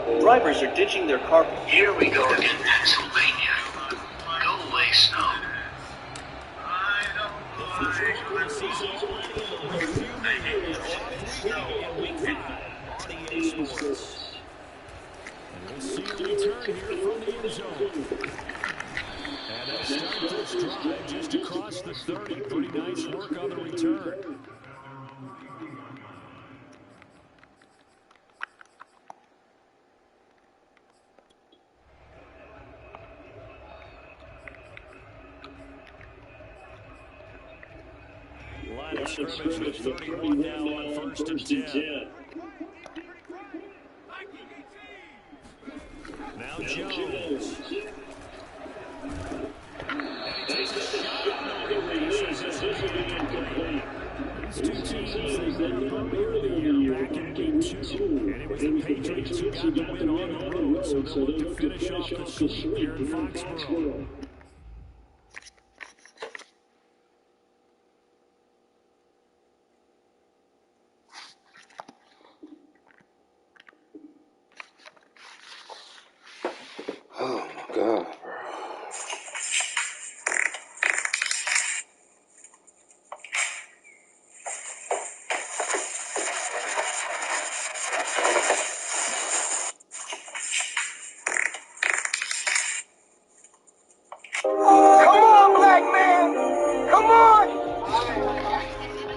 Drivers are ditching their car. Here we go again, Pennsylvania. Go away, Snow. We'll see a return here from the end zone. And they start this drive just across the 30. Pretty nice work on the return. Line of scrimmage with 31 now on 1st and 10. Now Jones. And he takes a shot. This will be incomplete. These two teams, they met earlier in the year back in Game 2. And it was the Patriots who got the win on the road. So they'll look to finish off the sweep here in Foxborough. Oh my God, bro. Come on, black man. Come on.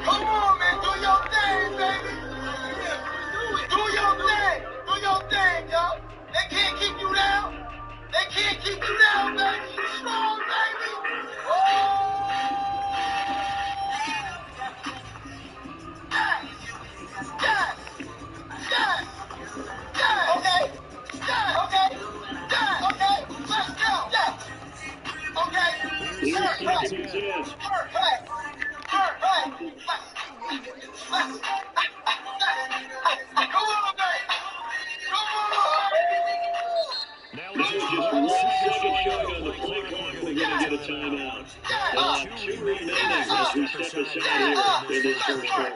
Come on, man. Do your thing, baby. Do your thing. Do your thing, y'all. They can't keep you down. They can't keep you down, baby. Come on, baby. Okay. Let's go. Now it's just 1 second shot on the clock. We're going to get a timeout. 2 remaining as we step aside here in this first quarter.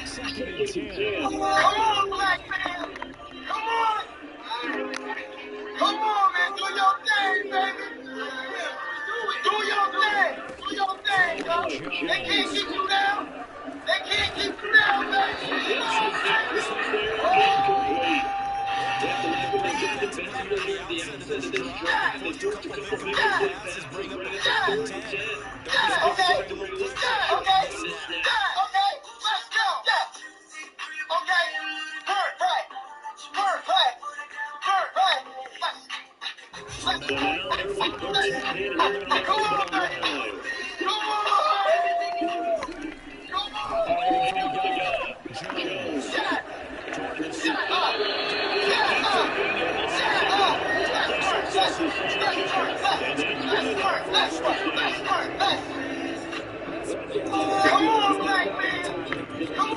Second and 10. Come on, black man. Come on. Come on, man. Do your thing, baby. Do your thing. Do your thing, yo. They can't keep you down. They can't keep you down, baby. Come on, black man. Come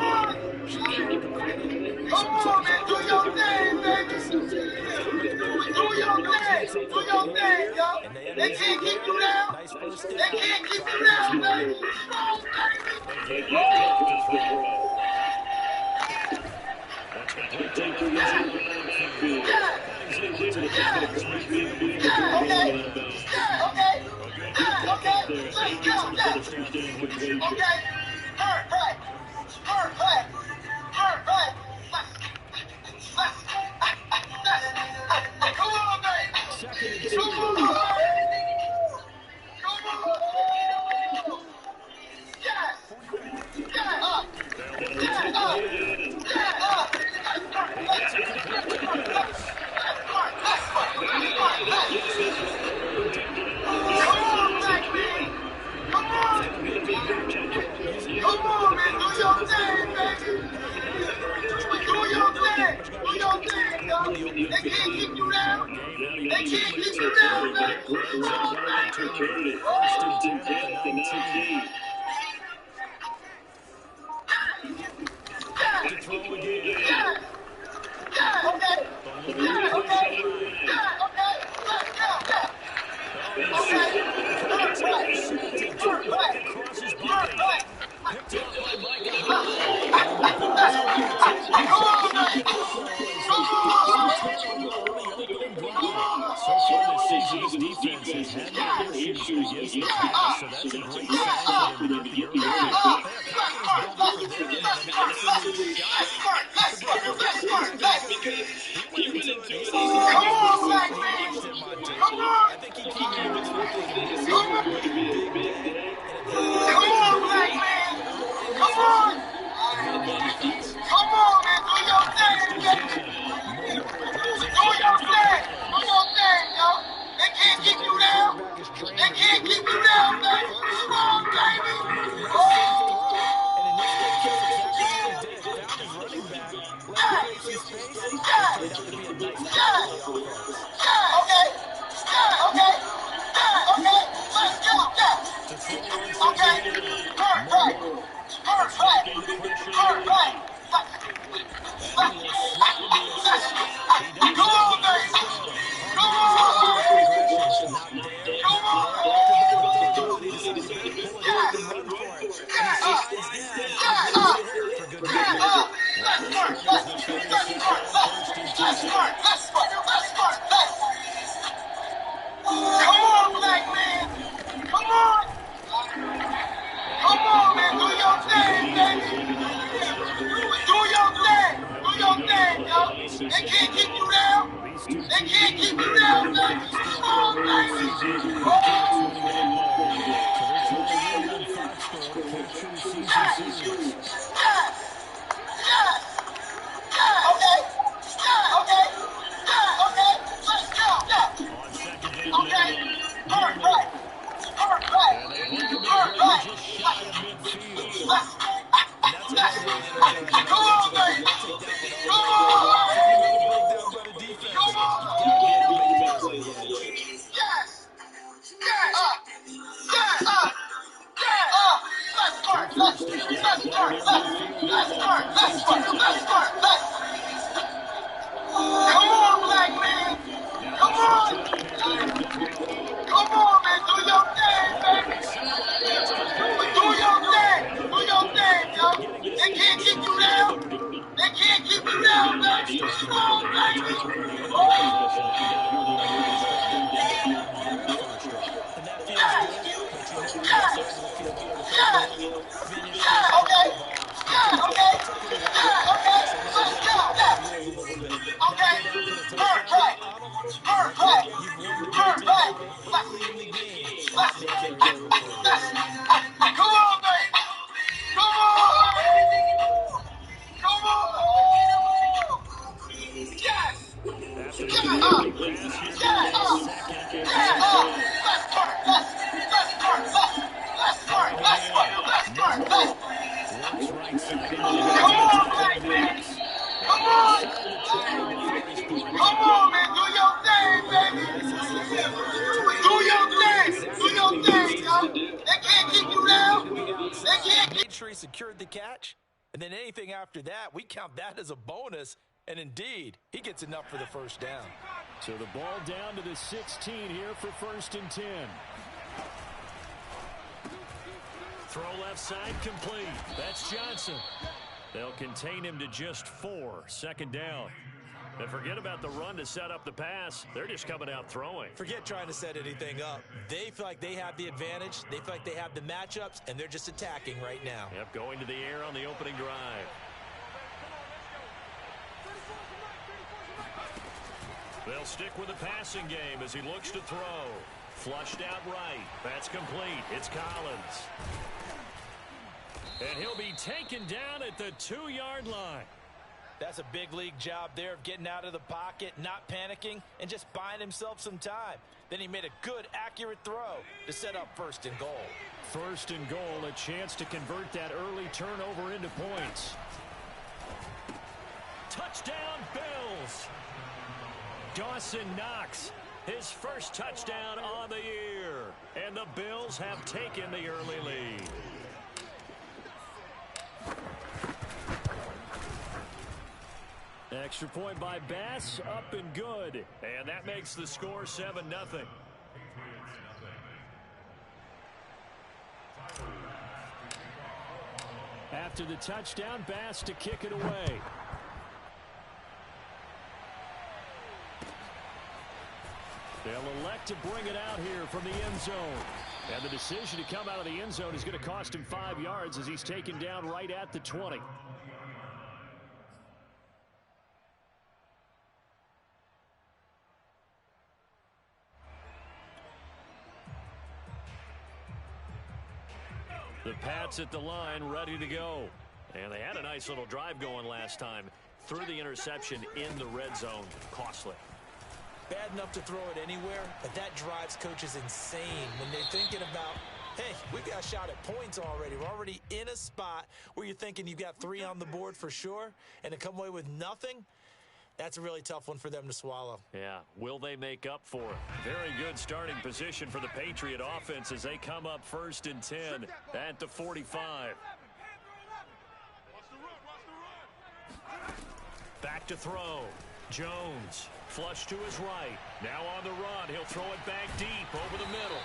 on. Come on, man. Do your thing, baby. Do your thing. Do your thing, yo. They can't keep you down. They can't keep you down, baby. Come on, baby. So that's a great sign for them to get the Secured the catch, and then anything after that, we count that as a bonus, and indeed, he gets enough for the first down. So the ball down to the 16 here for 1st and 10. Throw left side complete. That's Johnson. They'll contain him to just 4. 2nd down. And forget about the run to set up the pass. They're just coming out throwing. Forget trying to set anything up. They feel like they have the advantage. They feel like they have the matchups, and they're just attacking right now. Yep, going to the air on the opening drive. They'll stick with the passing game as he looks to throw. Flushed out right. That's complete. It's Collins. And he'll be taken down at the 2-yard line. That's a big league job there of getting out of the pocket, not panicking, and just buying himself some time. Then he made a good, accurate throw to set up 1st and goal. 1st and goal, a chance to convert that early turnover into points. Touchdown, Bills. Dawson Knox, his first touchdown on the year. And the Bills have taken the early lead. Extra point by Bass, up and good. And that makes the score 7-0. After the touchdown, Bass to kick it away. They'll elect to bring it out here from the end zone. And the decision to come out of the end zone is going to cost him 5 yards as he's taken down right at the 20. The Pats at the line, ready to go. And they had a nice little drive going last time. Threw the interception in the red zone. Costly. Bad enough to throw it anywhere, but that drives coaches insane when they're thinking about, hey, we got a shot at points already. We're already in a spot where you're thinking you've got 3 on the board for sure, and to come away with nothing, that's a really tough one for them to swallow. Yeah, will they make up for it? Very good starting position for the Patriot offense as they come up 1st and 10 at the 45. Back to throw. Jones, flush to his right. Now on the run. He'll throw it back deep over the middle.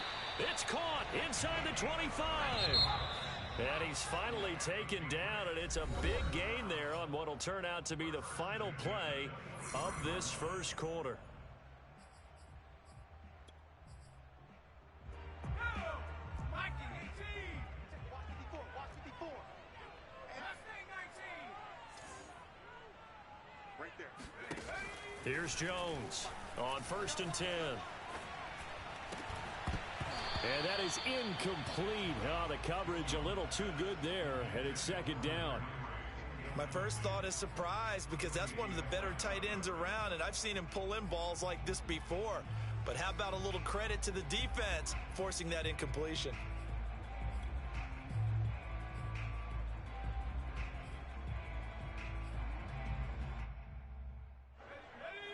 It's caught inside the 25. And he's finally taken down, and it's a big gain there on what will turn out to be the final play of this first quarter. Here's Jones on 1st and 10. And that is incomplete. Oh, the coverage a little too good there, and it's 2nd down. My first thought is surprise because that's one of the better tight ends around, and I've seen him pull in balls like this before. But how about a little credit to the defense forcing that incompletion?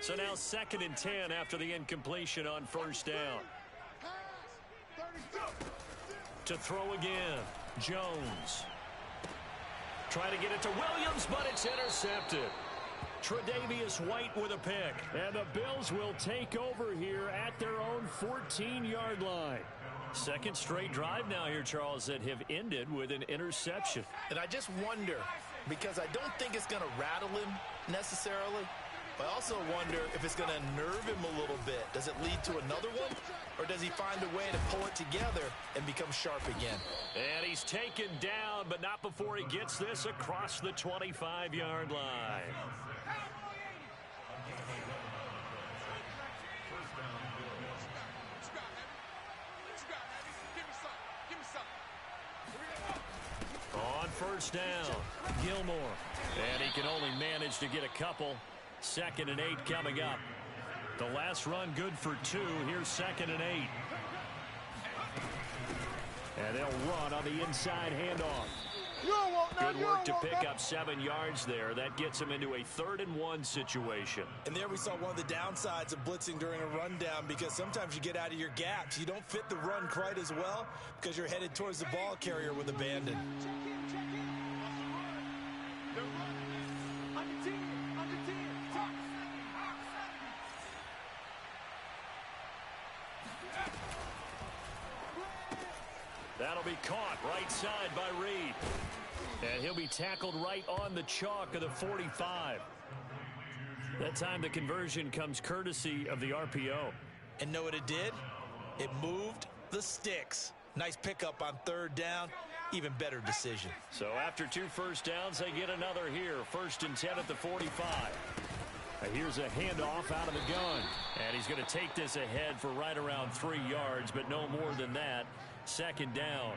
So now 2nd and 10 after the incompletion on 1st down. To throw again, Jones. Trying to get it to Williams, but it's intercepted. Tre'Davious White with a pick. And the Bills will take over here at their own 14-yard line. 2nd straight drive now here, Charles, that have ended with an interception. And I just wonder, because I don't think it's going to rattle him necessarily, but I also wonder if it's going to nerve him a little bit. Does it lead to another one? Or does he find a way to pull it together and become sharp again? And he's taken down, but not before he gets this across the 25-yard line. On 1st down, Gilmore. And he can only manage to get a couple. 2nd and 8 coming up. The last run good for 2. Here's 2nd and 8. And they'll run on the inside handoff. Good work to pick up 7 yards there. That gets him into a 3rd and 1 situation. And there we saw one of the downsides of blitzing during a rundown, because sometimes you get out of your gaps. You don't fit the run quite as well because you're headed towards the ball carrier with abandon. That'll be caught right side by Reed. And he'll be tackled right on the chalk of the 45. That time the conversion comes courtesy of the RPO. And know what it did? It moved the sticks. Nice pickup on 3rd down. Even better decision. So after 2 first downs, they get another here. 1st and 10 at the 45. Here's a handoff out of the gun. And he's going to take this ahead for right around 3 yards, but no more than that. 2nd down.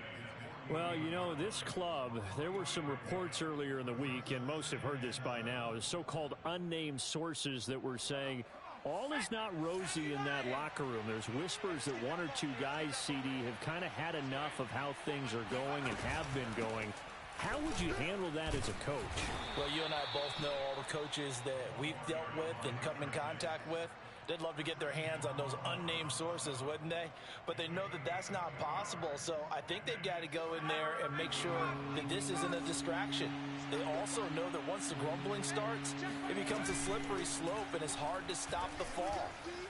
Well, you know, this club, there were some reports earlier in the week, and most have heard this by now, the so-called unnamed sources that were saying all is not rosy in that locker room. There's whispers that 1 or 2 guys, CD, have kind of had enough of how things are going and have been going. How would you handle that as a coach? Well, you and I both know all the coaches that we've dealt with and come in contact with. They'd love to get their hands on those unnamed sources, wouldn't they? But they know that that's not possible, so I think they've got to go in there and make sure that this isn't a distraction. They also know that once the grumbling starts, it becomes a slippery slope, and it's hard to stop the fall.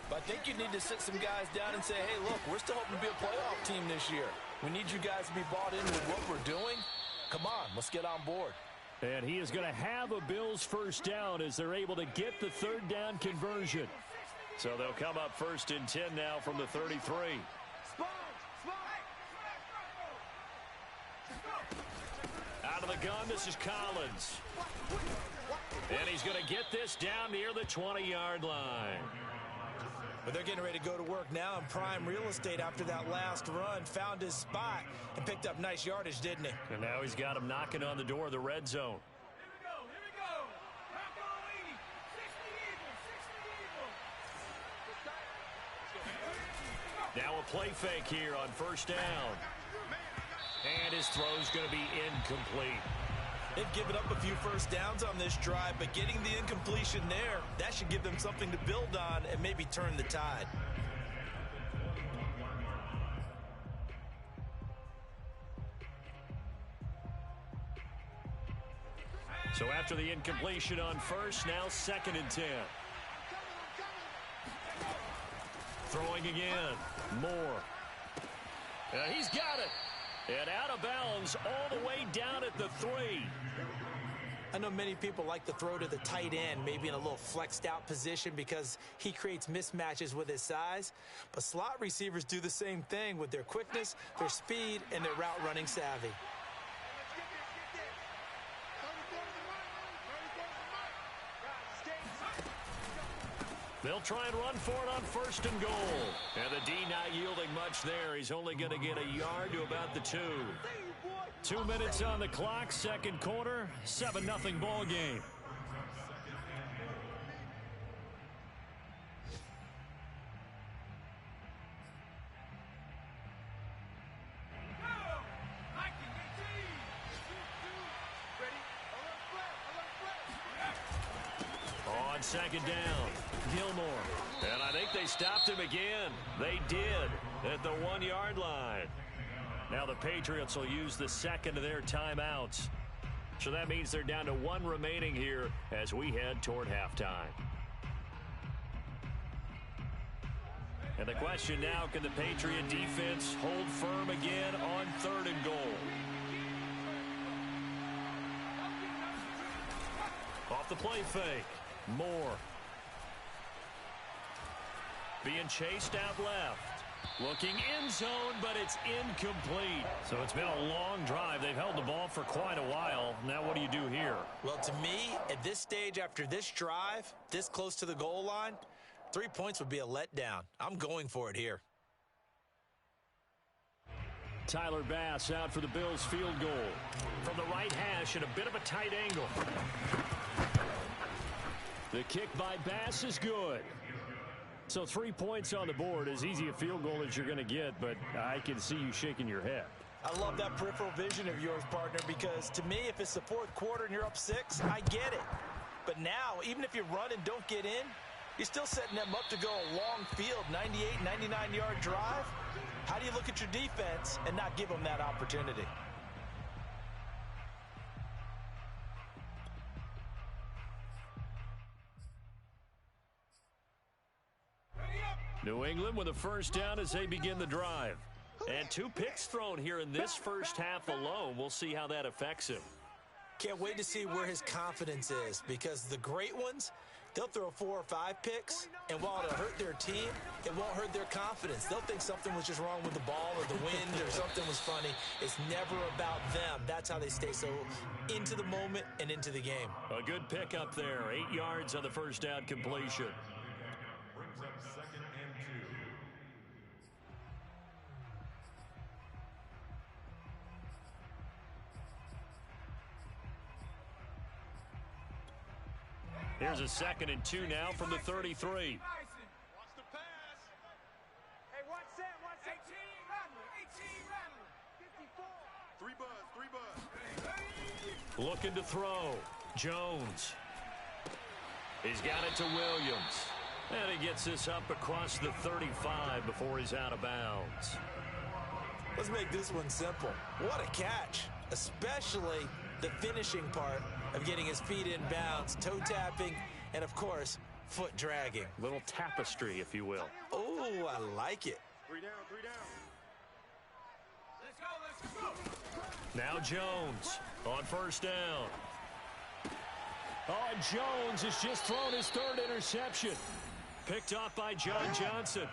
But I think you need to sit some guys down and say, hey, look, we're still hoping to be a playoff team this year. We need you guys to be bought in with what we're doing. Come on, let's get on board. And he is going to have a Bills 1st down as they're able to get the 3rd down conversion. So they'll come up 1st and 10 now from the 33. Out of the gun, this is Collins. And he's going to get this down near the 20-yard line. But they're getting ready to go to work now in prime real estate after that last run. Found his spot and picked up nice yardage, didn't he? And now he's got him knocking on the door of the red zone. Now a play fake here on 1st down. And his throw's going to be incomplete. They've given up a few first downs on this drive, but getting the incompletion there, that should give them something to build on and maybe turn the tide. So after the incompletion on 1st, now 2nd and 10. Throwing again. Moore. He's got it. And out of bounds all the way down at the 3. I know many people like to throw to the tight end, maybe in a little flexed out position because he creates mismatches with his size. But slot receivers do the same thing with their quickness, their speed, and their route running savvy. They'll try and run for it on 1st and goal. And the D not yielding much there. He's only going to get a yard to about the 2. 2 minutes on the clock, 2nd quarter, 7-0 ball game. On 2nd down, Gilmore. And I think they stopped him again. They did at the 1-yard line. Now the Patriots will use the 2nd of their timeouts. So that means they're down to 1 remaining here as we head toward halftime. And the question now, can the Patriot defense hold firm again on 3rd and goal? Off the play fake. Moore. Being chased out left. Looking end zone, but it's incomplete. So it's been a long drive. They've held the ball for quite a while. Now what do you do here? Well, to me, at this stage after this drive, this close to the goal line, 3 points would be a letdown. I'm going for it here. Tyler Bass out for the Bills field goal. From the right hash at a bit of a tight angle. The kick by Bass is good. So 3 points on the board, as easy a field goal as you're going to get, but I can see you shaking your head. I love that peripheral vision of yours, partner, because to me, if it's the 4th quarter and you're up 6, I get it. But now, even if you run and don't get in, you're still setting them up to go a long field, 98, 99-yard drive. How do you look at your defense and not give them that opportunity? New England with a 1st down as they begin the drive. And 2 picks thrown here in this first half alone. We'll see how that affects him. Can't wait to see where his confidence is, because the great ones, they'll throw 4 or 5 picks, and while it'll hurt their team, it won't hurt their confidence. They'll think something was just wrong with the ball or the wind or something was funny. It's never about them. That's how they stay so into the moment and into the game. A good pick up there. 8 yards on the 1st down completion. Here's a 2nd and 2 now from the 33. Watch the pass. Hey, watch Sam. 18 rattler. 54. 3 buzz. Looking to throw. Jones. He's got it to Williams. And he gets this up across the 35 before he's out of bounds. Let's make this one simple. What a catch, especially the finishing part of getting his feet in bounds, toe tapping, and of course, foot dragging. Little tapestry, if you will. Oh, I like it. 3 down. Let's go. Now Jones on 1st down. Oh, and Jones has just thrown his 3rd interception. Picked off by John Johnson.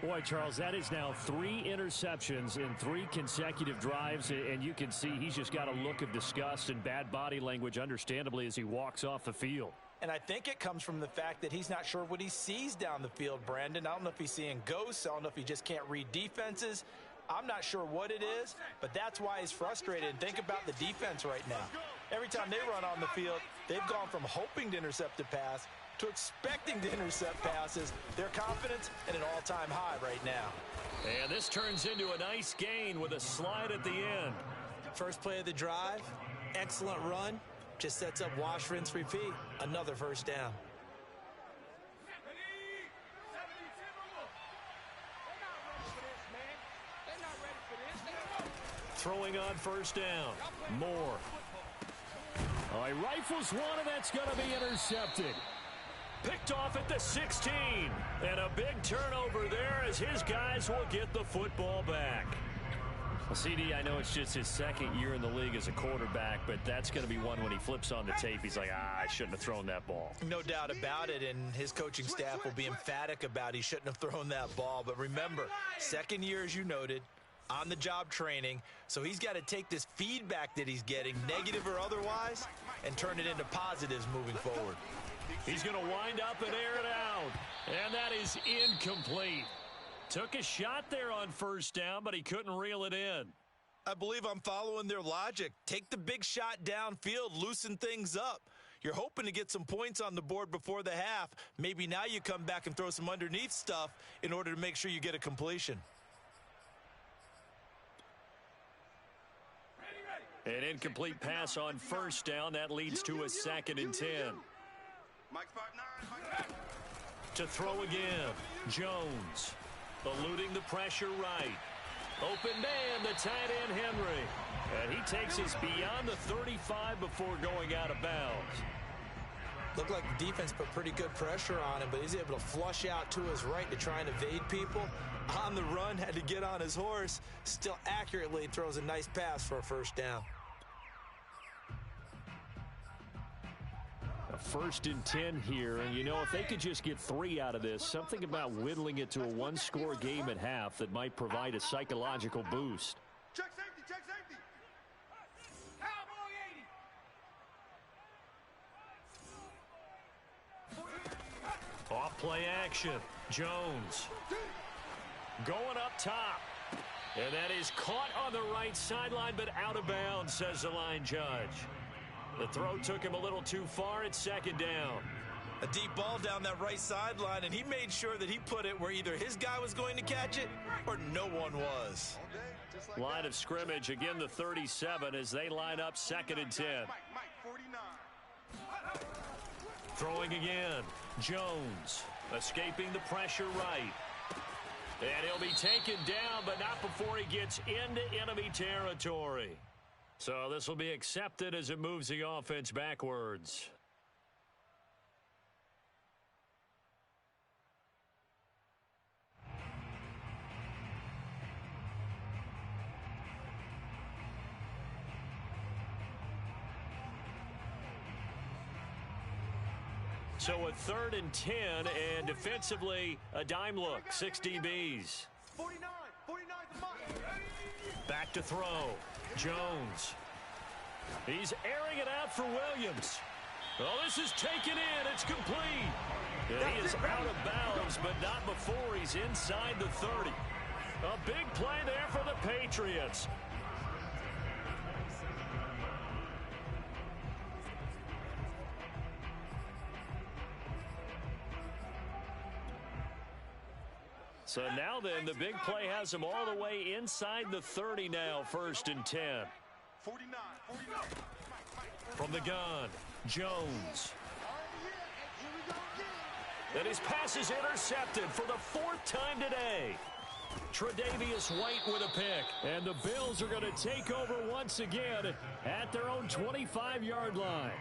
Boy, Charles, that is now 3 interceptions in 3 consecutive drives, and you can see he's just got a look of disgust and bad body language, understandably, as he walks off the field. And I think it comes from the fact that he's not sure what he sees down the field, Brandon. I don't know if he's seeing ghosts. I don't know if he just can't read defenses. I'm not sure what it is, but that's why he's frustrated. And think about the defense right now. Every time they run on the field, they've gone from hoping to intercept a pass to expecting to intercept passes. Their confidence at an all-time high right now. And this turns into a nice gain with a slide at the end. First play of the drive, excellent run. Just sets up wash, rinse, repeat. Another first down. Throwing on first down. Moore. Oh, he rifles one, and that's going to be intercepted. Picked off at the 16. And a big turnover there as his guys will get the football back. Well, CD, I know it's just his second year in the league as a quarterback, but that's going to be one when he flips on the tape. He's like, I shouldn't have thrown that ball. No doubt about it, and his coaching staff will be emphatic about he shouldn't have thrown that ball. But remember, second year, as you noted, on-the-job training, so he's got to take this feedback that he's getting, negative or otherwise, and turn it into positives moving forward. He's going to wind up and air it out, and that is incomplete. Took a shot there on first down, but he couldn't reel it in. I believe I'm following their logic. Take the big shot downfield, loosen things up. You're hoping to get some points on the board before the half. Maybe now you come back and throw some underneath stuff in order to make sure you get a completion. An incomplete pass on first down. That leads to a 2nd and 10. To throw again, Jones. Eluding the pressure right. Open man, the tight end, Henry. And he takes us beyond the 35 before going out of bounds. Looked like the defense put pretty good pressure on him, but he's able to flush out to his right to try and evade people. On the run, had to get on his horse. Still accurately throws a nice pass for a first down. A 1st and 10 here, and you know, if they could just get 3 out of this, something about whittling it to a 1-score game at half that might provide a psychological boost. Check safety, check safety. Cowboy 80. Off play action, Jones. Going up top. And that is caught on the right sideline, but out of bounds, says the line judge. The throw took him a little too far at 2nd down. A deep ball down that right sideline, and he made sure that he put it where either his guy was going to catch it or no one was. Line of scrimmage, again the 37 as they line up 2nd and 10. Throwing again, Jones, escaping the pressure right. And he'll be taken down, but not before he gets into enemy territory. So this will be accepted as it moves the offense backwards. So a 3rd and 10, and defensively, a dime look, 6 DBs. 49 the mark. Back to throw, Jones. He's airing it out for Williams. Oh, this is taken in, it's complete. And he is out of bounds, but not before he's inside the 30. A big play there for the Patriots. So now then, the big play has him all the way inside the 30 now, 1st and 10. 49. From the gun, Jones. And his pass is intercepted for the 4th time today. Tre'Davious White with a pick. And the Bills are going to take over once again at their own 25-yard line.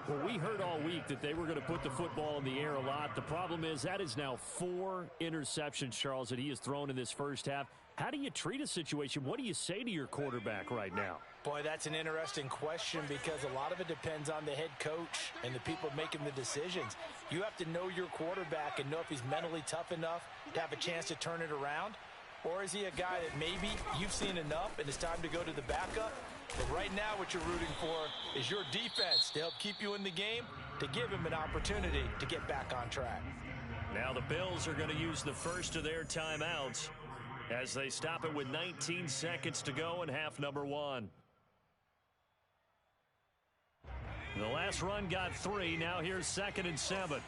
Well, we heard all week that they were going to put the football in the air a lot. The problem is that is now 4 interceptions, Charles, that he has thrown in this first half. How do you treat a situation? What do you say to your quarterback right now? Boy, that's an interesting question because a lot of it depends on the head coach and the people making the decisions. You have to know your quarterback and know if he's mentally tough enough to have a chance to turn it around. Or is he a guy that maybe you've seen enough and it's time to go to the backup? But right now what you're rooting for is your defense to help keep you in the game, to give him an opportunity to get back on track. Now the Bills are going to use the first of their timeouts as they stop it with 19 seconds to go in half number 1. The last run got 3. Now here's 2nd and 7.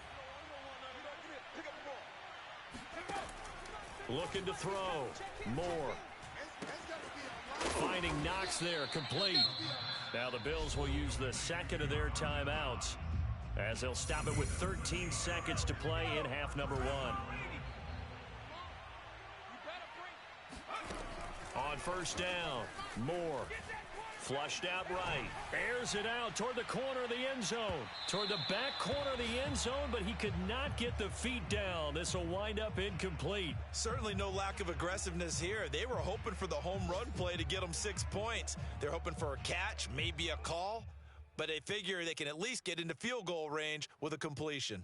Looking to throw. Moore. Finding Knox there, complete. Now the Bills will use the second of their timeouts as they'll stop it with 13 seconds to play in half number 1. On first down, Moore. Flushed out right. Airs it out toward the corner of the end zone. Toward the back corner of the end zone, but he could not get the feet down. This will wind up incomplete. Certainly no lack of aggressiveness here. They were hoping for the home run play to get them 6 points. They're hoping for a catch, maybe a call, but they figure they can at least get into field goal range with a completion.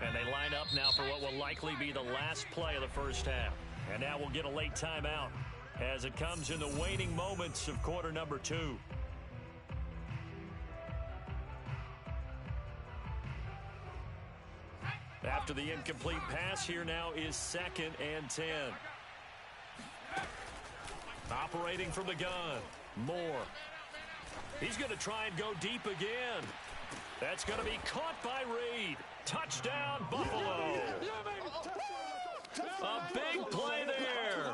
And they line up now for what will likely be the last play of the first half. And now we'll get a late timeout as it comes in the waning moments of quarter number 2. After the incomplete pass, here now is 2nd and 10. Operating from the gun, Moore. He's going to try and go deep again. That's going to be caught by Reed. Touchdown, Buffalo. A big play there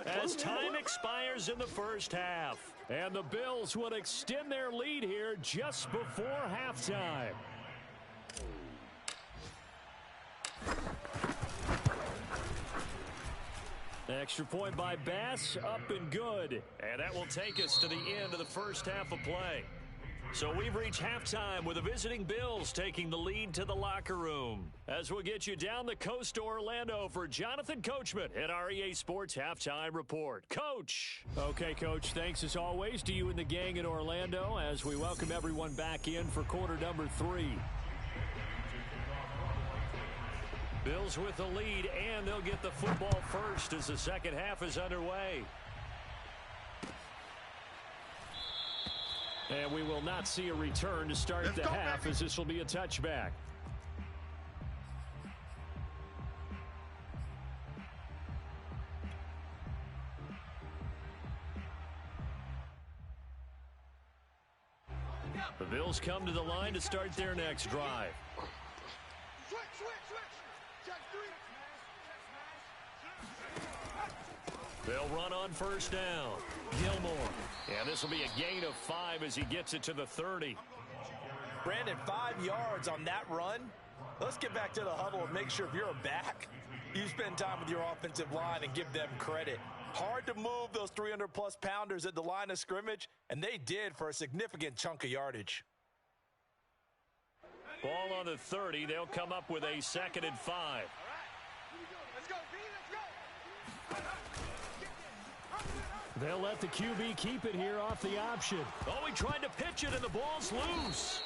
as time expires in the first half. And the Bills will extend their lead here just before halftime. Extra point by Bass, up and good. And that will take us to the end of the first half of play. So we've reached halftime with the visiting Bills taking the lead to the locker room. As we'll get you down the coast to Orlando for Jonathan Coachman at our EA Sports Halftime Report. Coach. Okay, Coach, thanks as always to you and the gang in Orlando as we welcome everyone back in for quarter number 3. Bills with the lead, and they'll get the football first as the second half is underway. And we will not see a return to start the half as this will be a touchback. The Bills come to the line to start their next drive. They'll run on first down. Gilmore. And this will be a gain of 5 as he gets it to the 30. Brandon, 5 yards on that run. Let's get back to the huddle and make sure if you're a back, you spend time with your offensive line and give them credit. Hard to move those 300-plus pounders at the line of scrimmage, and they did for a significant chunk of yardage. Ball on the 30. They'll come up with a 2nd and 5. Let's go, B, let's go. They'll let the QB keep it here off the option. Oh, he tried to pitch it, and the ball's loose.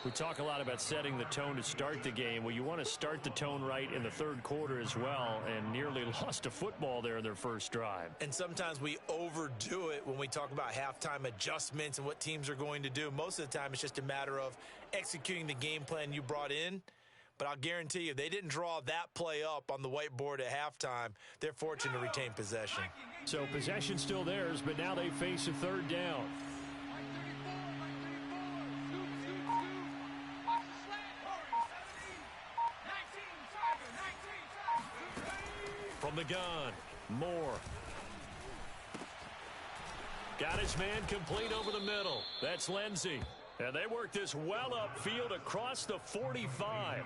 We talk a lot about setting the tone to start the game. Well, you want to start the tone right in the third quarter as well, and nearly lost a football there in their first drive. And sometimes we overdo it when we talk about halftime adjustments and what teams are going to do. Most of the time, it's just a matter of executing the game plan you brought in. But I'll guarantee you, they didn't draw that play up on the whiteboard at halftime. They're fortunate to retain possession. So possession still theirs, but now they face a third down. From the gun, Moore. Got his man complete over the middle. That's Lindsey. And they work this well upfield across the 45.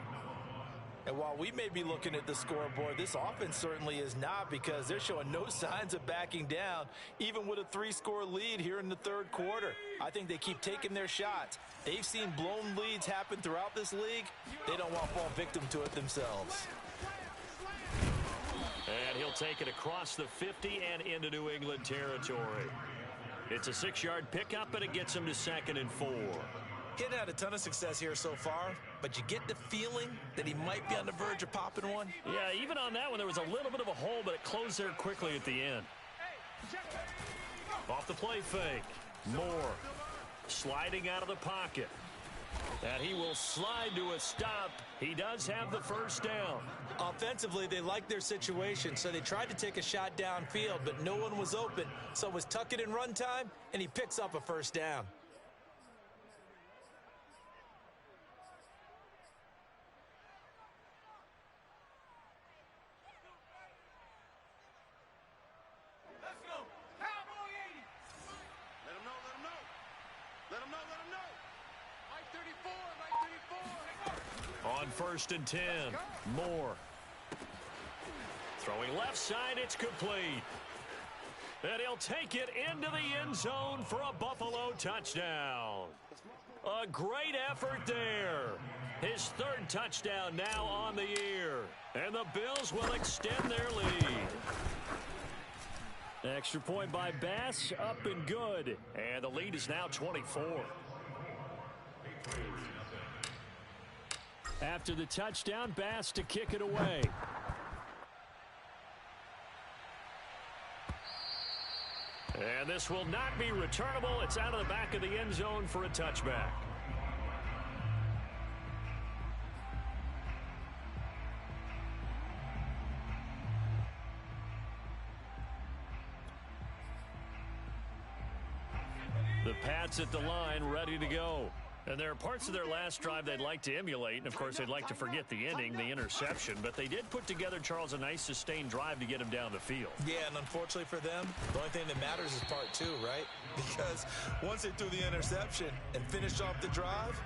And while we may be looking at the scoreboard, this offense certainly is not, because they're showing no signs of backing down, even with a 3-score lead here in the third quarter. I think they keep taking their shots. They've seen blown leads happen throughout this league. They don't want to fall victim to it themselves. And he'll take it across the 50 and into New England territory. It's a 6-yard pickup, and it gets him to 2nd and 4. He hasn't had a ton of success here so far, but you get the feeling that he might be on the verge of popping one. Yeah, even on that one, there was a little bit of a hole, but it closed there quickly at the end. Off the play fake. Moore sliding out of the pocket. And he will slide to a stop. He does have the first down. Offensively, they like their situation, so they tried to take a shot downfield, but no one was open. So it was tuck it in run time, and he picks up a first down. On 1st and 10, Moore. Throwing left side, it's complete. And he'll take it into the end zone for a Buffalo touchdown. A great effort there. His 3rd touchdown now on the year. And the Bills will extend their lead. Extra point by Bass, up and good. And the lead is now 24. After the touchdown, Bass to kick it away. And this will not be returnable. It's out of the back of the end zone for a touchback. The Pats at the line, ready to go. And there are parts of their last drive they'd like to emulate, and of course they'd like to forget the ending, the interception, but they did put together, Charles, a nice sustained drive to get him down the field. Yeah, and unfortunately for them, the only thing that matters is part 2, right? Because once they threw the interception and finished off the drive,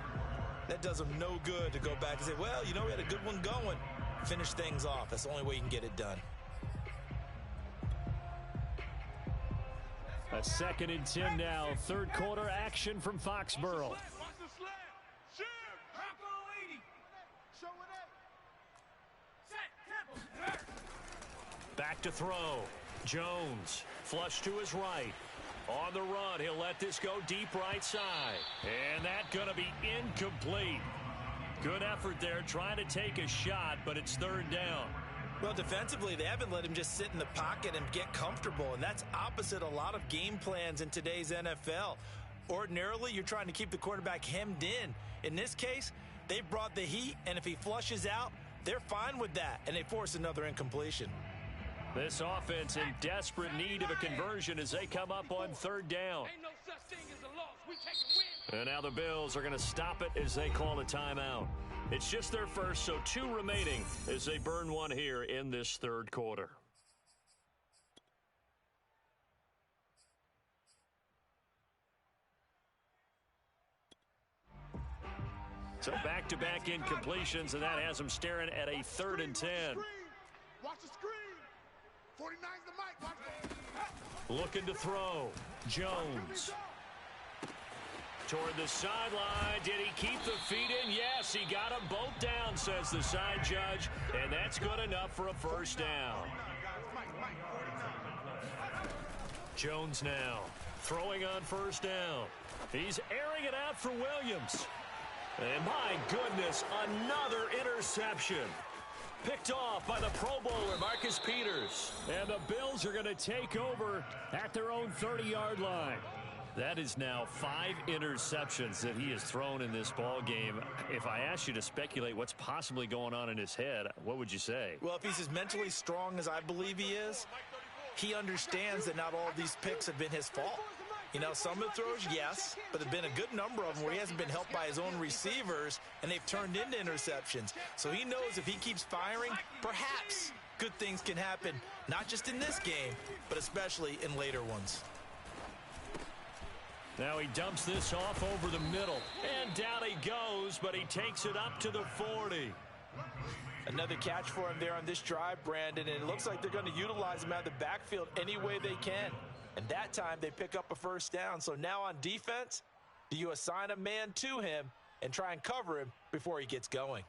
that does them no good to go back and say, well, you know, we had a good one going. Finish things off. That's the only way you can get it done. A 2nd and 10 now. 3rd quarter action from Foxborough. Back to throw. Jones, flush to his right. On the run, he'll let this go deep right side. And that's going to be incomplete. Good effort there, trying to take a shot, but it's 3rd down. Well, defensively, they haven't let him just sit in the pocket and get comfortable, and that's opposite a lot of game plans in today's NFL. Ordinarily, you're trying to keep the quarterback hemmed in. In this case, they brought the heat, and if he flushes out, they're fine with that, and they force another incompletion. This offense in desperate need of a conversion as they come up on 3rd down. And now the Bills are going to stop it as they call a timeout. It's just their first, so 2 remaining as they burn one here in this 3rd quarter. So back-to-back incompletions, and that has them staring at a 3rd and 10. Watch the screen. 49's the mic. Watch it. Looking to throw. Jones. Toward the sideline. Did he keep the feet in? Yes, he got them both down, says the side judge. And that's good enough for a first down. Jones now throwing on 1st down. He's airing it out for Williams. And my goodness, another interception. Picked off by the Pro Bowler, Marcus Peters. And the Bills are going to take over at their own 30-yard line. That is now 5 interceptions that he has thrown in this ball game. If I asked you to speculate what's possibly going on in his head, what would you say? Well, if he's as mentally strong as I believe he is, he understands that not all of these picks have been his fault. You know, some of the throws, yes, but there have been a good number of them where he hasn't been helped by his own receivers, and they've turned into interceptions. So he knows if he keeps firing, perhaps good things can happen, not just in this game, but especially in later ones. Now he dumps this off over the middle, and down he goes, but he takes it up to the 40. Another catch for him there on this drive, Brandon, and it looks like they're going to utilize him out of the backfield any way they can. And that time they pick up a first down. So now on defense, do you assign a man to him and try and cover him before he gets going?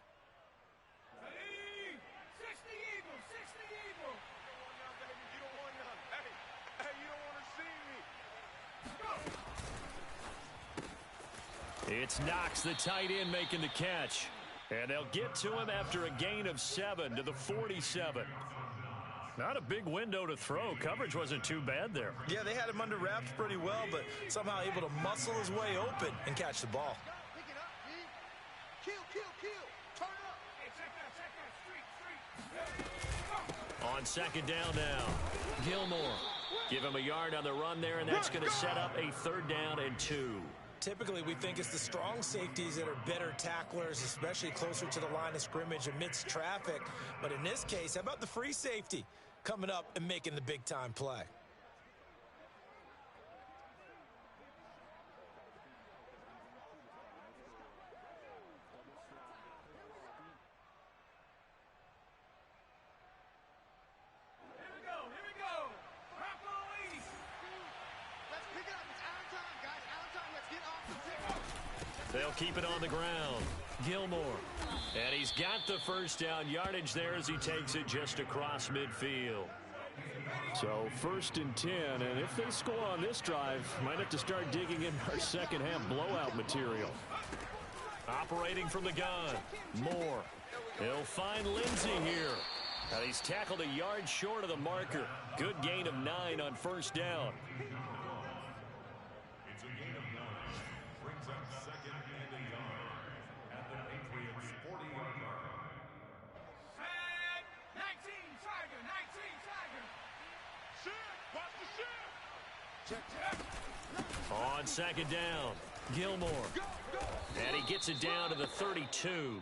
It's Knox, the tight end, making the catch. And they'll get to him after a gain of 7 to the 47. Not a big window to throw. Coverage wasn't too bad there. Yeah, they had him under wraps pretty well, but somehow able to muscle his way open and catch the ball. Pick it up, G. Kill. Turn up. On second down now, Gilmore. Give him a yard on the run there, and that's going to set up a 3rd down and 2. Typically, we think it's the strong safeties that are better tacklers, especially closer to the line of scrimmage amidst traffic. But in this case, how about the free safety coming up and making the big-time play? They'll keep it on the ground. Gilmore. And he's got the first down yardage there as he takes it just across midfield. So 1st and 10, and if they score on this drive, might have to start digging in our second half blowout material. Operating from the gun. Moore. He'll find Lindsey here. And he's tackled a yard short of the marker. Good gain of 9 on 1st down. On second down, Gilmore. And he gets it down to the 32.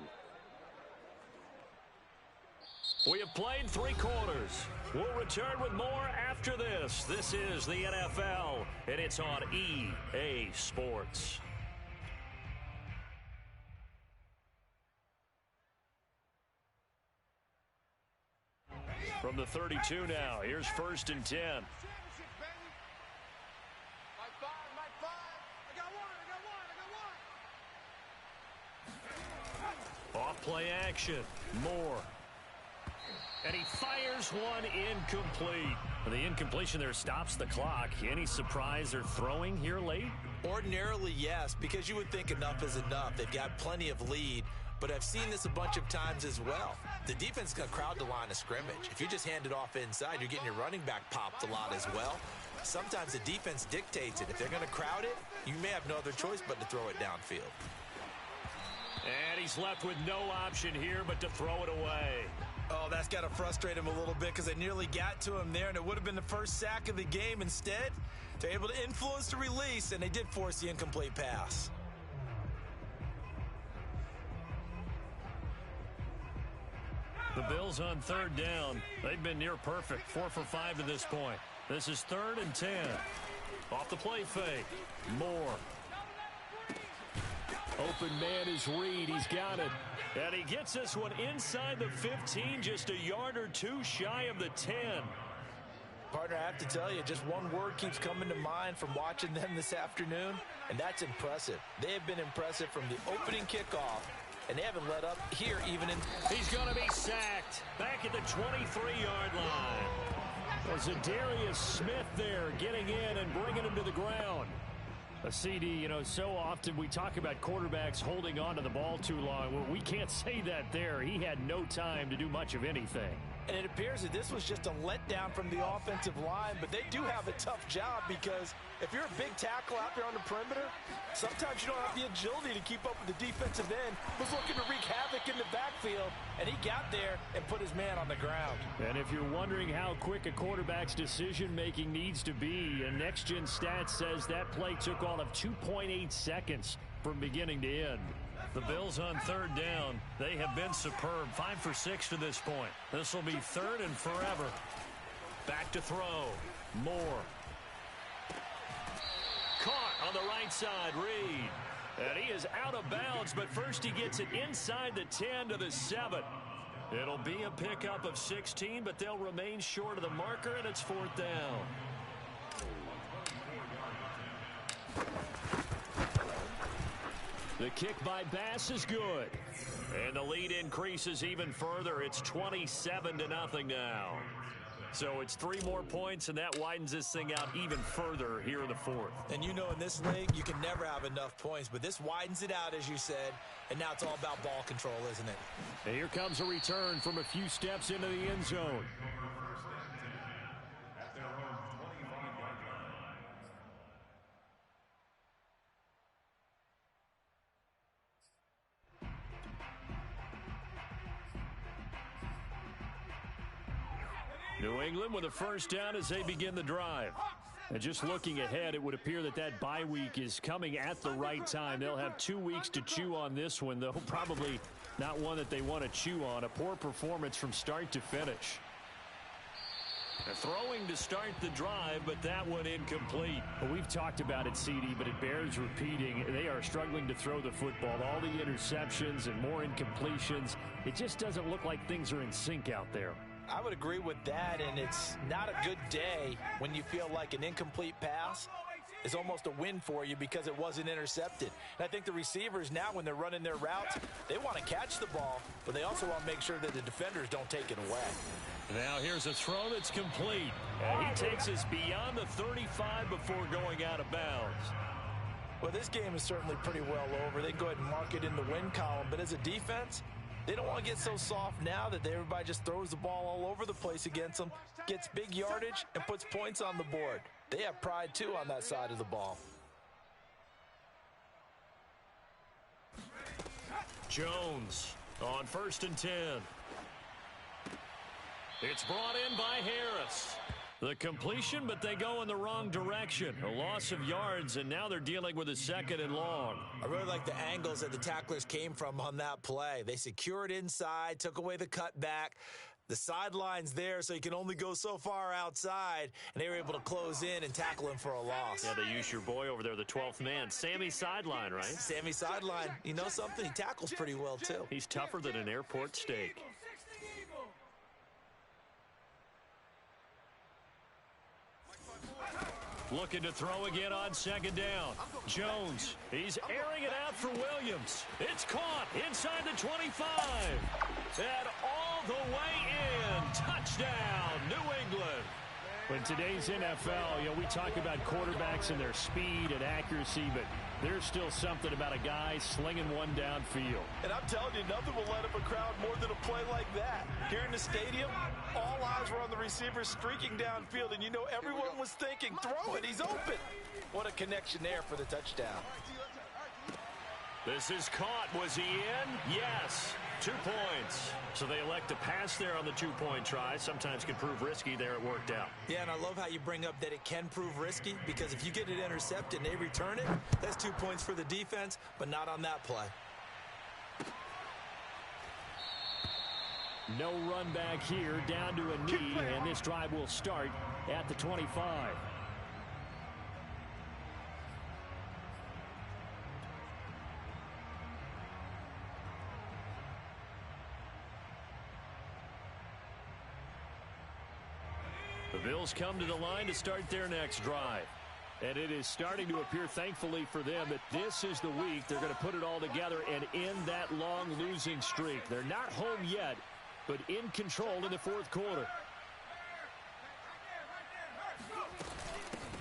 We have played 3 quarters. We'll return with more after this. This is the NFL, and it's on EA Sports. From the 32 now, here's 1st and 10. Off play action. Moore. And he fires one incomplete. The incompletion there stops the clock. Any surprise they're throwing here late? Ordinarily, yes, because you would think enough is enough. They've got plenty of lead, but I've seen this a bunch of times as well. The defense is going to crowd the line of scrimmage. If you just hand it off inside, you're getting your running back popped a lot as well. Sometimes the defense dictates it. If they're going to crowd it, you may have no other choice but to throw it downfield. And he's left with no option here but to throw it away. Oh, that's got to frustrate him a little bit because they nearly got to him there, and it would have been the first sack of the game. Instead, they're able to influence the release, and they did force the incomplete pass. The Bills on 3rd down. They've been near perfect, 4 for 5 to this point. This is 3rd and 10. Off the play fake. Moore. Open man is Reed. He's got it. And he gets this one inside the 15, just a yard or 2 shy of the 10. Partner, I have to tell you, just one word keeps coming to mind from watching them this afternoon, and that's impressive. They have been impressive from the opening kickoff, and they haven't let up here even in. He's going to be sacked back at the 23-yard line. Was Zadarius Smith there getting in and bringing him to the ground. A CD, you know, so often we talk about quarterbacks holding on to the ball too long. Well, we can't say that there. He had no time to do much of anything. And it appears that this was just a letdown from the offensive line, but they do have a tough job because if you're a big tackle out there on the perimeter, sometimes you don't have the agility to keep up with the defensive end who's looking to wreak havoc in the backfield, and he got there and put his man on the ground. And if you're wondering how quick a quarterback's decision-making needs to be, a Next Gen Stats says that play took all of 2.8 seconds from beginning to end. The Bills on 3rd down. They have been superb. 5 for 6 to this point. This will be 3rd and forever. Back to throw. Moore. Caught on the right side, Reed. And he is out of bounds, but first he gets it inside the 10 to the 7. It'll be a pickup of 16, but they'll remain short of the marker, and it's 4th down. The kick by Bass is good. And the lead increases even further. It's 27-0 now. So it's 3 more points, and that widens this thing out even further here in the 4th. And you know in this league, you can never have enough points, but this widens it out, as you said, and now it's all about ball control, isn't it? And here comes a return from a few steps into the end zone. New England with a first down as they begin the drive. And just looking ahead, it would appear that that bye week is coming at the right time. They'll have 2 weeks to chew on this one, though probably not one that they want to chew on. A poor performance from start to finish. Throwing to start the drive, but that one incomplete. Well, we've talked about it, CD, but it bears repeating. They are struggling to throw the football. All the interceptions and more incompletions. It just doesn't look like things are in sync out there. I would agree with that, and it's not a good day when you feel like an incomplete pass is almost a win for you because it wasn't intercepted. And I think the receivers now, when they're running their routes, they want to catch the ball, but they also want to make sure that the defenders don't take it away. Now here's a throw that's complete. And he takes us beyond the 35 before going out of bounds. Well, this game is certainly pretty well over. They can go ahead and mark it in the win column, but as a defense, they don't want to get so soft now that everybody just throws the ball all over the place against them, gets big yardage, and puts points on the board. They have pride, too, on that side of the ball. Jones on 1st and 10. It's brought in by Harris. The completion, but they go in the wrong direction. A loss of yards, and now they're dealing with a 2nd and long. I really like the angles that the tacklers came from on that play. They secured inside, took away the cutback. The sideline's there, so you can only go so far outside, and they were able to close in and tackle him for a loss. Yeah, they used your boy over there, the 12th man, Sammy Sideline, right? Sammy Sideline. You know something? He tackles pretty well, too. He's tougher than an airport steak. Looking to throw again on 2nd down. Jones, he's airing it out for Williams. It's caught inside the 25. And all the way in. Touchdown, New England. In today's NFL, we talk about quarterbacks and their speed and accuracy, but there's still something about a guy slinging one downfield. And I'm telling you, nothing will light up a crowd more than a play like that. Here in the stadium, all eyes were on the receiver streaking downfield, and everyone was thinking, throw it, he's open. What a connection there for the touchdown. This is caught. Was he in? Yes. 2 points. So they elect to pass there on the 2-point try. Sometimes can prove risky. There it worked out. Yeah, and I love how you bring up that it can prove risky, because if you get it intercepted and they return it, that's 2 points for the defense, but not on that play. No run back here, down to a knee, and this drive will start at the 25. The Bills come to the line to start their next drive. And it is starting to appear, thankfully for them, that this is the week they're going to put it all together and end that long losing streak. They're not home yet, but in control in the 4th quarter.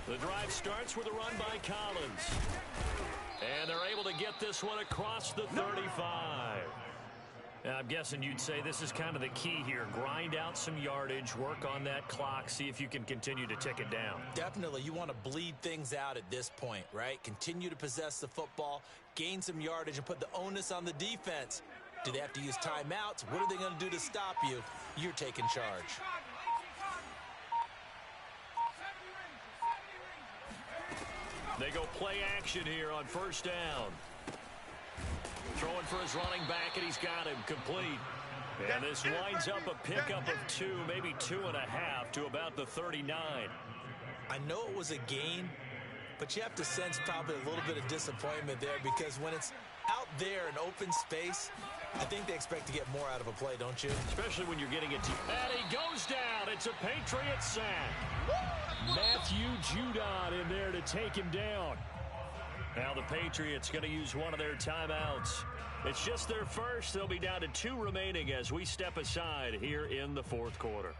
The drive starts with a run by Collins. And they're able to get this one across the 35. I'm guessing you'd say this is kind of the key here. Grind out some yardage, work on that clock, see if you can continue to tick it down. Definitely. You want to bleed things out at this point, right? Continue to possess the football, gain some yardage, and put the onus on the defense. Do they have to use timeouts? What are they going to do to stop you? You're taking charge. They go play action here on 1st down. Throwing for his running back, and he's got him complete. And this winds up a pickup of 2, maybe 2.5 to about the 39. I know it was a gain, but you have to sense probably a little bit of disappointment there, because when it's out there in open space, I think they expect to get more out of a play, don't you? Especially when you're getting it to... And he goes down. It's a Patriot sack. Matthew Judon in there to take him down. Now the Patriots going to use one of their timeouts. It's just their first. They'll be down to 2 remaining as we step aside here in the fourth quarter.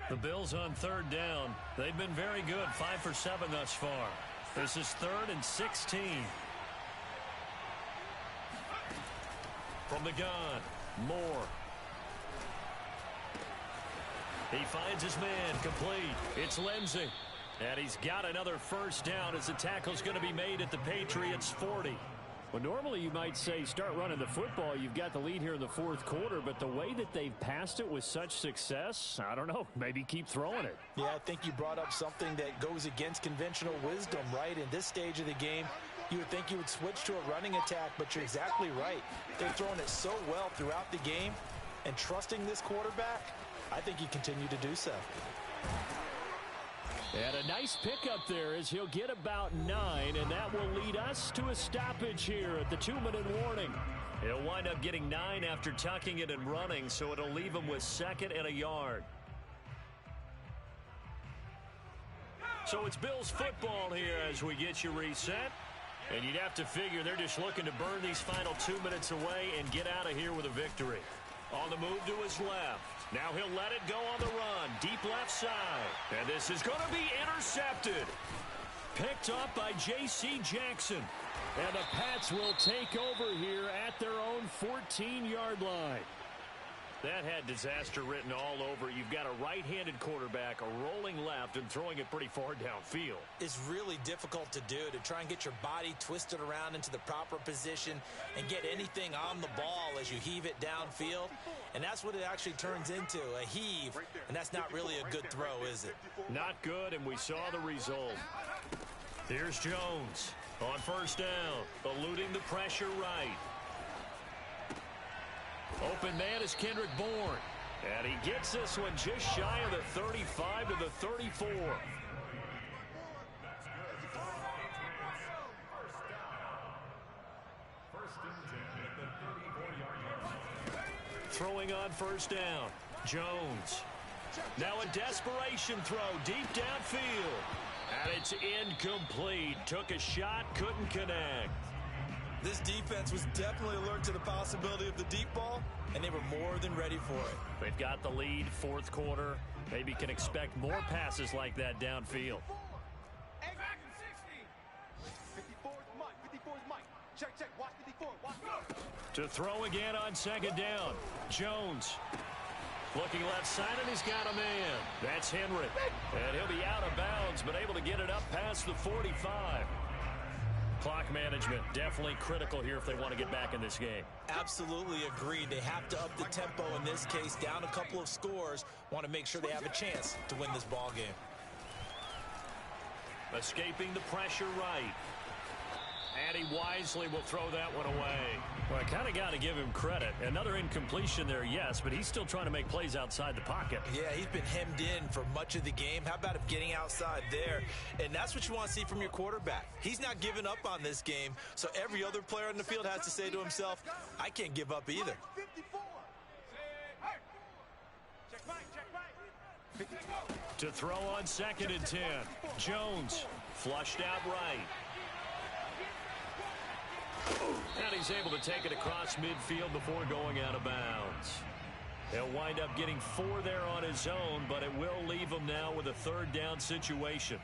The Bills on third down. They've been very good, 5 for 7 thus far. This is 3rd and 16. From the gun, Moore. He finds his man, complete. It's Lindsey. And he's got another first down as the tackle's going to be made at the Patriots' 40. Well, normally you might say start running the football. You've got the lead here in the fourth quarter, but the way that they've passed it with such success, I don't know, maybe keep throwing it. Yeah, I think you brought up something that goes against conventional wisdom, right? In this stage of the game, you would think you would switch to a running attack, but you're exactly right. They've thrown it so well throughout the game, and trusting this quarterback, I think you continue to do so. And a nice pickup there as he'll get about 9, and that will lead us to a stoppage here at the 2-minute warning. He'll wind up getting 9 after tucking it and running, so it'll leave him with 2nd and a yard. So it's Bills football here as we get you reset. And you'd have to figure they're just looking to burn these final 2 minutes away and get out of here with a victory. On the move to his left. Now he'll let it go on the run. Deep left side. And this is going to be intercepted. Picked up by J.C. Jackson. And the Pats will take over here at their own 14-yard line. That had disaster written all over. You've got a right-handed quarterback, a rolling left, and throwing it pretty far downfield. It's really difficult to do, to try and get your body twisted around into the proper position and get anything on the ball as you heave it downfield. And that's what it actually turns into, a heave. And that's not really a good throw, is it? Not good, and we saw the result. Here's Jones on first down, eluding the pressure right. Open man is Kendrick Bourne. And he gets this one just shy of the 35 to the 34. Throwing on first down. Jones. Now a desperation throw deep downfield. And it's incomplete. Took a shot, couldn't connect. This defense was definitely alert to the possibility of the deep ball, and they were more than ready for it. They've got the lead, fourth quarter. Maybe can expect more passes like that downfield. To throw again on second down. Jones. Looking left side, and he's got a man. That's Henry. And he'll be out of bounds, but able to get it up past the 45. Clock management definitely critical here if they want to get back in this game. Absolutely agreed. They have to up the tempo in this case, down a couple of scores. Want to make sure they have a chance to win this ball game. Escaping the pressure right. And he wisely will throw that one away. Well, I kind of got to give him credit. Another incompletion there, yes, but he's still trying to make plays outside the pocket. Yeah, he's been hemmed in for much of the game. How about him getting outside there? And that's what you want to see from your quarterback. He's not giving up on this game, so every other player on the field has to say to himself, I can't give up either. To throw on second and 10. Jones flushed out right. And he's able to take it across midfield before going out of bounds. He'll wind up getting 4 there on his own, but it will leave him now with a third down situation.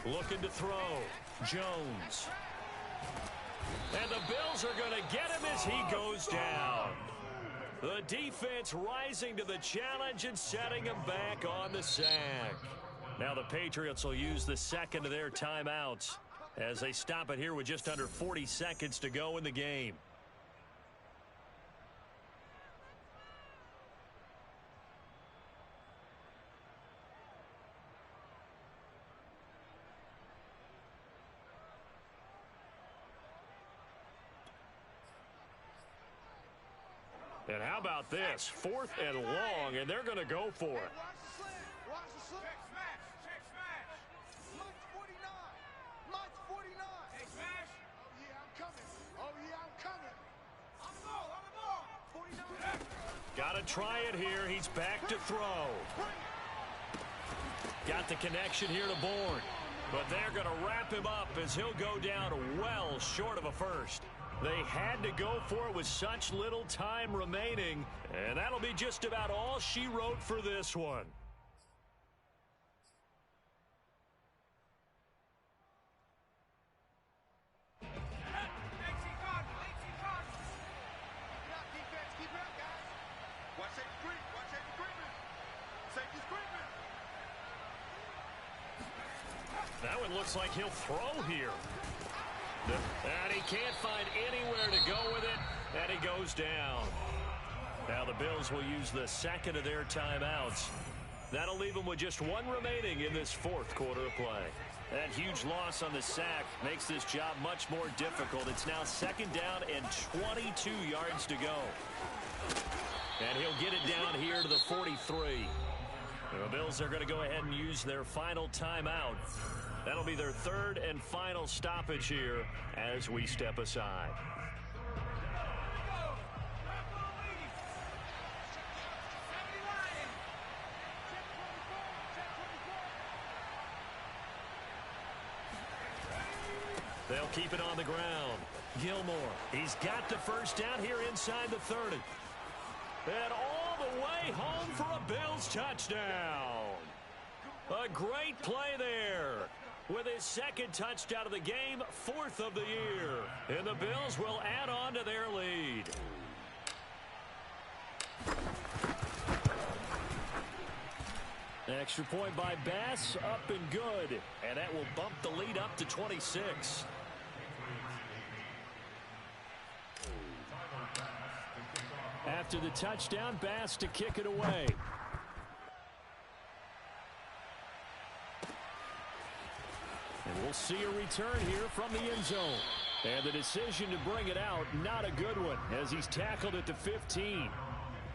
Looking to throw. Jones. And the Bills are going to get him as he goes down. The defense rising to the challenge and setting him back on the sack. Now the Patriots will use the second of their timeouts as they stop it here with just under 40 seconds to go in the game. And how about this? 4th and long, and they're going to go for it. Watch the sling. Check smash. Lunch 49. Lunch 49. Hey, smash. Oh, yeah, I'm coming. Oh, yeah, I'm coming. On the ball. 49. Got to try it here. He's back to throw. Got the connection here to Bourne. But they're going to wrap him up as he'll go down well short of a first. They had to go for it with such little time remaining, and that'll be just about all she wrote for this one. That one looks like he'll throw here. And he can't find anywhere to go with it, and he goes down. Now the Bills will use the second of their timeouts. That'll leave them with just one remaining in this 4th quarter of play. That huge loss on the sack makes this job much more difficult. It's now 2nd down and 22 yards to go. And he'll get it down here to the 43. The Bills are going to go ahead and use their final timeout. That'll be their 3rd and final stoppage here as we step aside. They'll keep it on the ground. Gilmore, he's got the first down here inside the 30. And all the way home for a Bills touchdown. A great play there. With his 2nd touchdown of the game, 4th of the year. And the Bills will add on to their lead. Extra point by Bass, up and good. And that will bump the lead up to 26. After the touchdown, Bass to kick it away. And we'll see a return here from the end zone. And the decision to bring it out, not a good one, as he's tackled at the 15.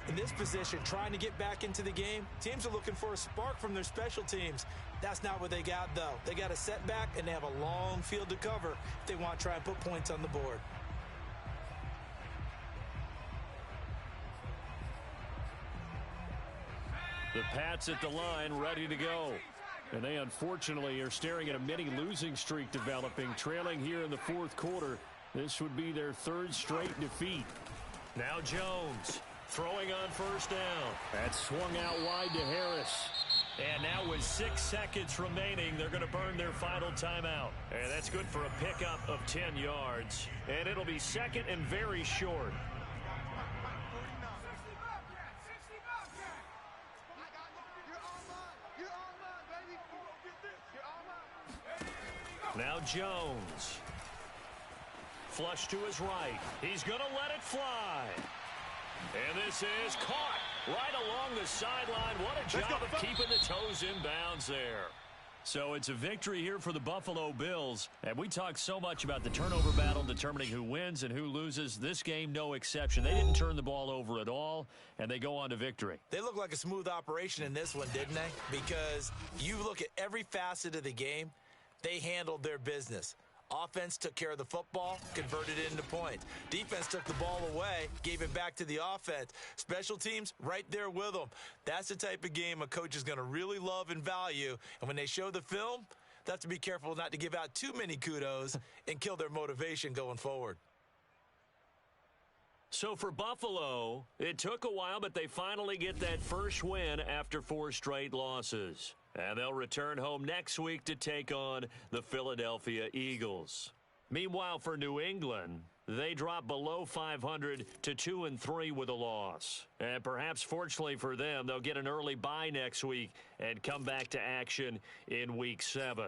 In this position, trying to get back into the game, teams are looking for a spark from their special teams. That's not what they got, though. They got a setback, and they have a long field to cover if they want to try and put points on the board. The Pats at the line, ready to go. And they unfortunately are staring at a mini losing streak developing, trailing here in the 4th quarter. This would be their 3rd straight defeat. Now Jones throwing on first down. That swung out wide to Harris. And now with 6 seconds remaining, they're going to burn their final timeout. And that's good for a pickup of 10 yards. And it'll be 2nd and very short. Now Jones. Flush to his right. He's going to let it fly. And this is caught right along the sideline. What a job of keeping the toes in bounds there. So it's a victory here for the Buffalo Bills. And we talk so much about the turnover battle determining who wins and who loses. This game, no exception. They didn't turn the ball over at all, and they go on to victory. They look like a smooth operation in this one, didn't they? Because you look at every facet of the game, they handled their business. Offense took care of the football, converted it into points. Defense took the ball away, gave it back to the offense. Special teams, right there with them. That's the type of game a coach is going to really love and value. And when they show the film, they have to be careful not to give out too many kudos and kill their motivation going forward. So for Buffalo, it took a while, but they finally get that first win after 4 straight losses. And they'll return home next week to take on the Philadelphia Eagles. Meanwhile, for New England, they drop below 500 to 2-3 with a loss. And perhaps fortunately for them, they'll get an early bye next week and come back to action in Week 7.